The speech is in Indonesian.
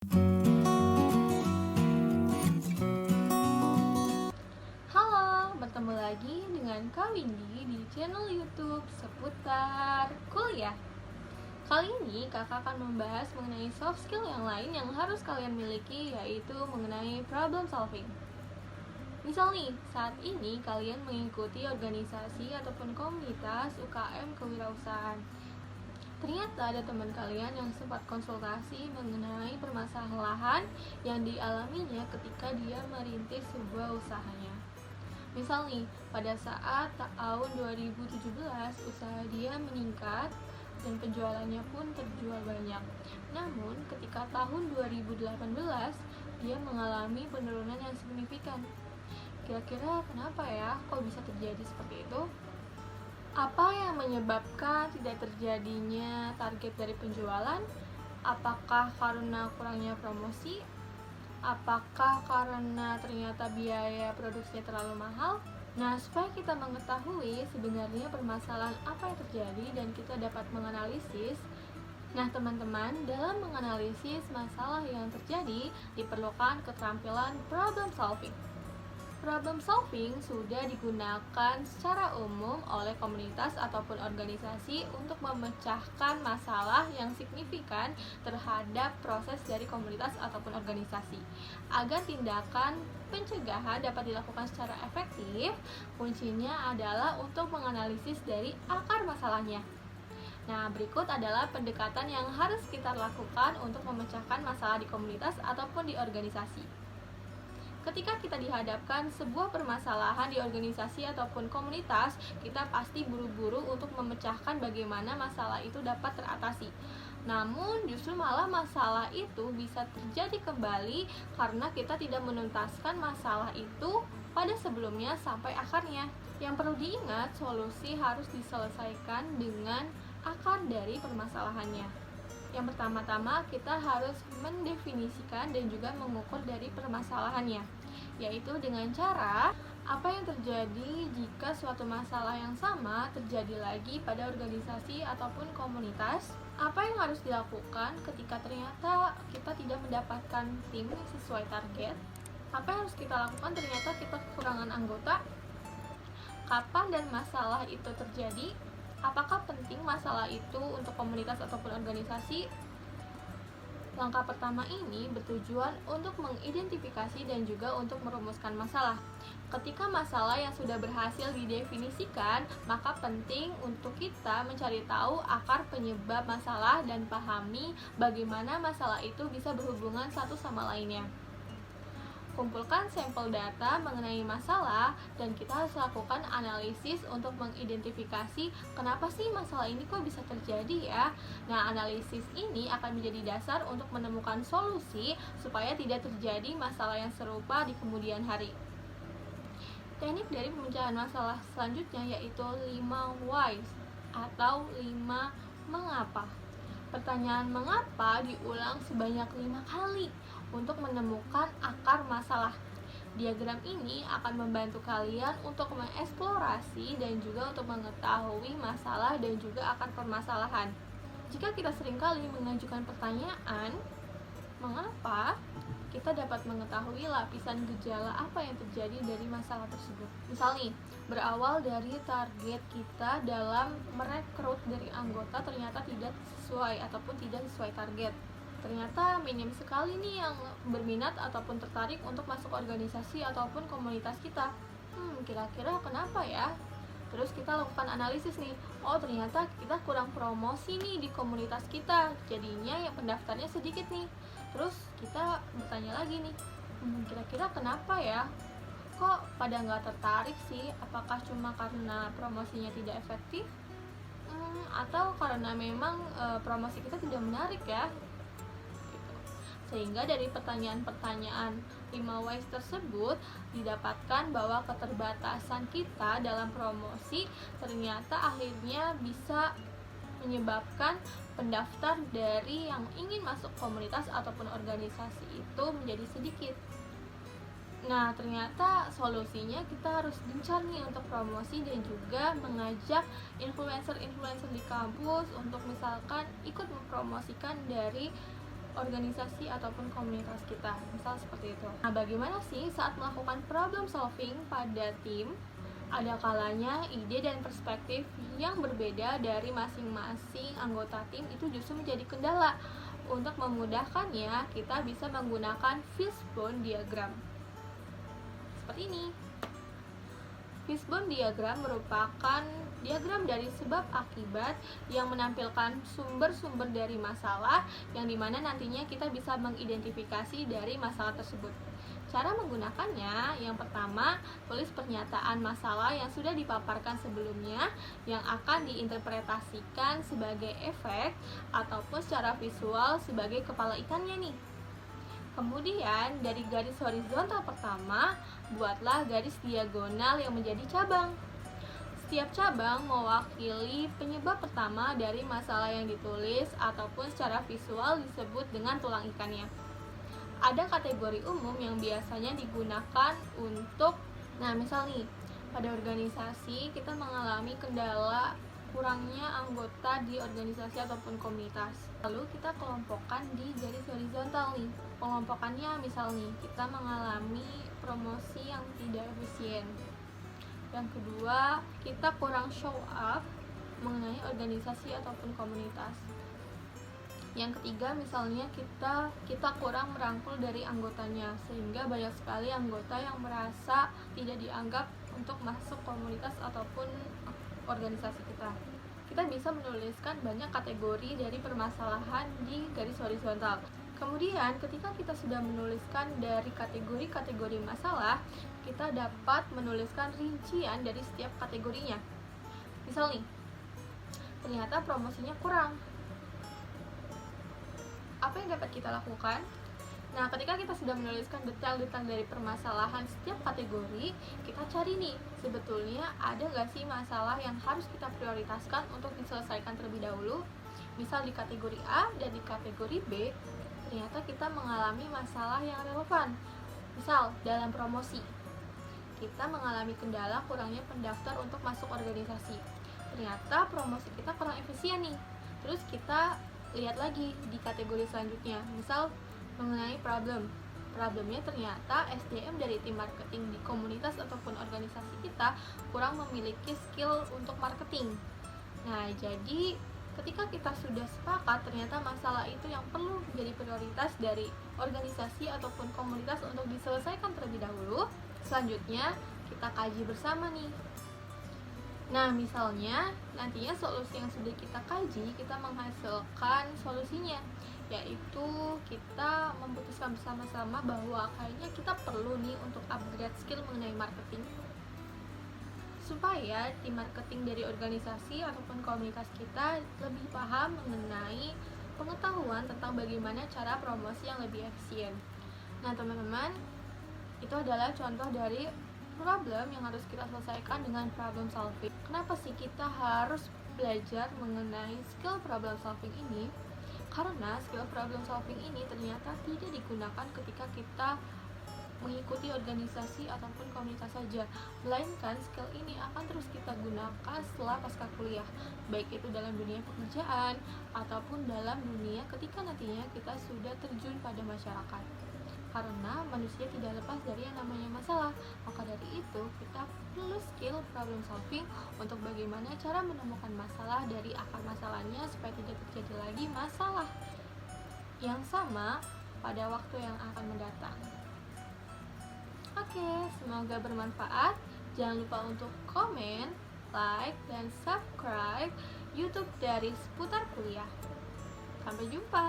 Halo, bertemu lagi dengan Kak Windy di channel YouTube seputar kuliah. Kali ini kakak akan membahas mengenai soft skill yang lain yang harus kalian miliki, yaitu mengenai problem solving. Misal nih, saat ini kalian mengikuti organisasi ataupun komunitas UKM kewirausahaan. Ternyata ada teman kalian yang sempat konsultasi mengenai permasalahan yang dialaminya ketika dia merintis sebuah usahanya. Misal nih, pada saat tahun 2017 usaha dia meningkat dan penjualannya pun terjual banyak. Namun, ketika tahun 2018 dia mengalami penurunan yang signifikan. Kira-kira kenapa ya kok bisa terjadi seperti itu? Apa yang menyebabkan tidak terjadinya target dari penjualan? Apakah karena kurangnya promosi? Apakah karena ternyata biaya produksinya terlalu mahal? Nah, supaya kita mengetahui sebenarnya permasalahan apa yang terjadi dan kita dapat menganalisis. Nah, teman-teman, dalam menganalisis masalah yang terjadi diperlukan keterampilan problem solving. Problem solving sudah digunakan secara umum oleh komunitas ataupun organisasi untuk memecahkan masalah yang signifikan terhadap proses dari komunitas ataupun organisasi. Agar tindakan pencegahan dapat dilakukan secara efektif, kuncinya adalah untuk menganalisis dari akar masalahnya. Nah, berikut adalah pendekatan yang harus kita lakukan untuk memecahkan masalah di komunitas ataupun di organisasi. Ketika kita dihadapkan sebuah permasalahan di organisasi ataupun komunitas, kita pasti buru-buru untuk memecahkan bagaimana masalah itu dapat teratasi. Namun justru malah masalah itu bisa terjadi kembali karena kita tidak menuntaskan masalah itu pada sebelumnya sampai akarnya. Yang perlu diingat, solusi harus diselesaikan dengan akar dari permasalahannya. Yang pertama-tama kita harus mendefinisikan dan juga mengukur dari permasalahannya, yaitu dengan cara apa yang terjadi jika suatu masalah yang sama terjadi lagi pada organisasi ataupun komunitas. Apa yang harus dilakukan ketika ternyata kita tidak mendapatkan tim yang sesuai target. Apa yang harus kita lakukan ternyata kita kekurangan anggota. Kapan dan masalah itu terjadi? Apakah penting masalah itu untuk komunitas ataupun organisasi? Langkah pertama ini bertujuan untuk mengidentifikasi dan juga untuk merumuskan masalah. Ketika masalah yang sudah berhasil didefinisikan, maka penting untuk kita mencari tahu akar penyebab masalah dan pahami bagaimana masalah itu bisa berhubungan satu sama lainnya. Kumpulkan sampel data mengenai masalah dan kita harus lakukan analisis untuk mengidentifikasi kenapa sih masalah ini kok bisa terjadi ya. Nah, analisis ini akan menjadi dasar untuk menemukan solusi supaya tidak terjadi masalah yang serupa di kemudian hari. Teknik dari pemecahan masalah selanjutnya yaitu 5 whys atau 5 mengapa. Pertanyaan mengapa diulang sebanyak 5 kali untuk menemukan akar masalah. Diagram ini akan membantu kalian untuk mengeksplorasi dan juga untuk mengetahui masalah dan juga akar permasalahan. Jika kita seringkali mengajukan pertanyaan mengapa, kita dapat mengetahui lapisan gejala apa yang terjadi dari masalah tersebut. Misal nih, berawal dari target kita dalam merekrut dari anggota ternyata tidak sesuai ataupun tidak sesuai target. Ternyata minim sekali nih yang berminat ataupun tertarik untuk masuk organisasi ataupun komunitas kita. Kira-kira kenapa ya? Terus kita lakukan analisis nih. Oh, ternyata kita kurang promosi nih di komunitas kita. Jadinya yang pendaftarnya sedikit nih. Terus kita bertanya lagi nih, kira-kira kenapa ya? Kok pada nggak tertarik sih? Apakah cuma karena promosinya tidak efektif? Atau karena memang promosi kita tidak menarik ya? Sehingga dari pertanyaan-pertanyaan 5 whys tersebut didapatkan bahwa keterbatasan kita dalam promosi ternyata akhirnya bisa menyebabkan pendaftar dari yang ingin masuk komunitas ataupun organisasi itu menjadi sedikit. Nah, ternyata solusinya kita harus gencar nih untuk promosi dan juga mengajak influencer-influencer di kampus untuk misalkan ikut mempromosikan dari organisasi ataupun komunitas kita, misal seperti itu. Nah, bagaimana sih saat melakukan problem solving pada tim? Ada kalanya ide dan perspektif yang berbeda dari masing-masing anggota tim itu justru menjadi kendala. Untuk memudahkannya, kita bisa menggunakan fishbone diagram. Seperti ini. Fishbone diagram merupakan diagram dari sebab akibat yang menampilkan sumber-sumber dari masalah yang dimana nantinya kita bisa mengidentifikasi dari masalah tersebut. Cara menggunakannya, yang pertama, tulis pernyataan masalah yang sudah dipaparkan sebelumnya yang akan diinterpretasikan sebagai efek ataupun secara visual sebagai kepala ikannya nih. Kemudian, dari garis horizontal pertama, buatlah garis diagonal yang menjadi cabang. Setiap cabang mewakili penyebab pertama dari masalah yang ditulis ataupun secara visual disebut dengan tulang ikannya. Ada kategori umum yang biasanya digunakan untuk, misal nih, pada organisasi kita mengalami kendala kurangnya anggota di organisasi ataupun komunitas. Lalu kita kelompokkan di garis horizontal nih. Kelompokannya misal nih, kita mengalami promosi yang tidak efisien. Yang kedua, kita kurang show up mengenai organisasi ataupun komunitas. Yang ketiga, misalnya kita kurang merangkul dari anggotanya, sehingga banyak sekali anggota yang merasa tidak dianggap untuk masuk komunitas ataupun organisasi kita. Kita bisa menuliskan banyak kategori dari permasalahan di garis horizontal. Kemudian, ketika kita sudah menuliskan dari kategori-kategori masalah, kita dapat menuliskan rincian dari setiap kategorinya. Misal nih, ternyata promosinya kurang. Apa yang dapat kita lakukan? Nah, ketika kita sudah menuliskan detail-detail dari permasalahan setiap kategori, kita cari nih, sebetulnya ada nggak sih masalah yang harus kita prioritaskan untuk diselesaikan terlebih dahulu? Misal di kategori A dan di kategori B, ternyata kita mengalami masalah yang relevan. Misal, dalam promosi, kita mengalami kendala kurangnya pendaftar untuk masuk organisasi. Ternyata promosi kita kurang efisien nih. Terus kita lihat lagi di kategori selanjutnya, misal mengenai problemnya ternyata SDM dari tim marketing di komunitas ataupun organisasi kita kurang memiliki skill untuk marketing. Nah, jadi ketika kita sudah sepakat ternyata masalah itu yang perlu menjadi prioritas dari organisasi ataupun komunitas untuk diselesaikan terlebih dahulu, selanjutnya kita kaji bersama nih. Nah, misalnya nantinya solusi yang sudah kita kaji, kita menghasilkan solusinya, yaitu kita memutuskan bersama-sama bahwa kayaknya kita perlu nih untuk upgrade skill mengenai marketing, supaya tim marketing dari organisasi ataupun komunitas kita lebih paham mengenai pengetahuan tentang bagaimana cara promosi yang lebih efisien. Nah, teman-teman, itu adalah contoh dari problem yang harus kita selesaikan dengan problem solving. Kenapa sih kita harus belajar mengenai skill problem solving ini? Karena skill problem solving ini ternyata tidak digunakan ketika kita mengikuti organisasi ataupun komunitas saja, melainkan skill ini akan terus kita gunakan setelah pasca kuliah, baik itu dalam dunia pekerjaan ataupun dalam dunia ketika nantinya kita sudah terjun pada masyarakat. Karena manusia tidak lepas dari yang namanya masalah, maka dari itu kita perlu skill problem solving untuk bagaimana cara menemukan masalah dari akar masalahnya supaya tidak terjadi lagi masalah yang sama pada waktu yang akan mendatang. Oke, semoga bermanfaat. Jangan lupa untuk komen, like, dan subscribe YouTube dari Seputar Kuliah. Sampai jumpa.